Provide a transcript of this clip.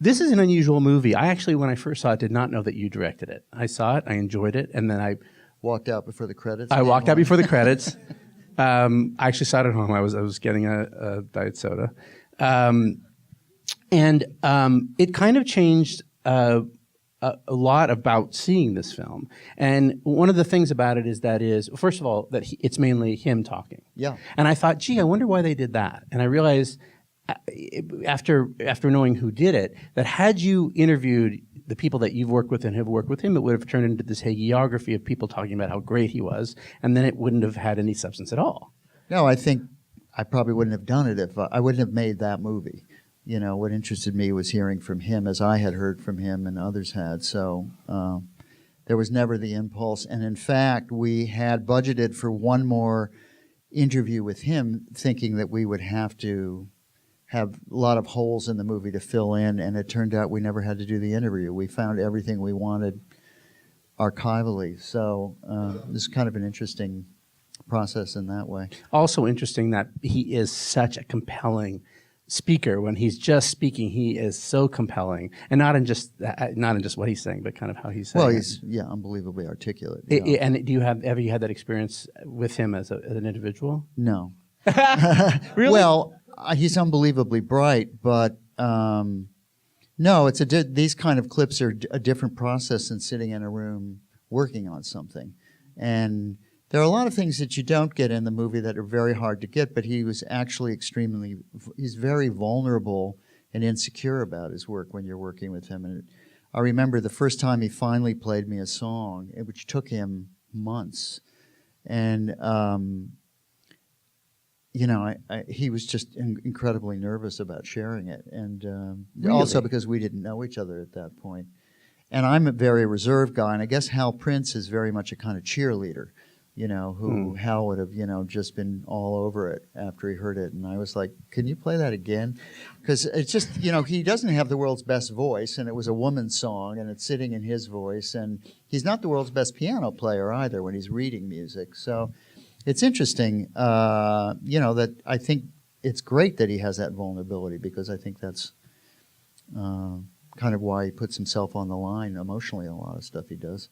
This is an unusual movie. I actually, when I first saw it, did not know that you directed it. I saw it, I enjoyed it, and then I walked out before the credits. I walked out before the credits. I actually saw it at home. I was getting a diet soda, and it kind of changed a lot about seeing this film. And one of the things about it is first of all, that it's mainly him talking. Yeah. And I thought, gee, I wonder why they did that. And I realized after knowing who did it, that had you interviewed the people that you've worked with and have worked with him, it would have turned into this hagiography of people talking about how great he was, and then it wouldn't have had any substance at all. No, I think I probably wouldn't have done it if I wouldn't have made that movie. You know, what interested me was hearing from him as I had heard from him and others had. So there was never the impulse. And in fact, we had budgeted for one more interview with him, thinking that we would have to have a lot of holes in the movie to fill in, and it turned out we never had to do the interview. We found everything we wanted archivally. So this is kind of an interesting process in that way. Also interesting that he is such a compelling speaker. When he's just speaking, he is so compelling, and not in just what he's saying, but kind of how he's saying. Well, he's unbelievably articulate. And have you had that experience with him as an individual? No. Really? Well, he's unbelievably bright, but no, it's these kind of clips are a different process than sitting in a room working on something. And there are a lot of things that you don't get in the movie that are very hard to get, but he was actually he's very vulnerable and insecure about his work when you're working with him. And I remember the first time he finally played me a song, which took him months. And you know, he was just incredibly nervous about sharing it, and really? Also because we didn't know each other at that point. And I'm a very reserved guy, and I guess Hal Prince is very much a kind of cheerleader, you know, who Hal would have, you know, just been all over it after he heard it. And I was like, can you play that again? Because it's just, you know, he doesn't have the world's best voice, and it was a woman's song, and it's sitting in his voice, and he's not the world's best piano player either when he's reading music. So it's interesting, you know, that I think it's great that he has that vulnerability, because I think that's kind of why he puts himself on the line emotionally in a lot of stuff he does.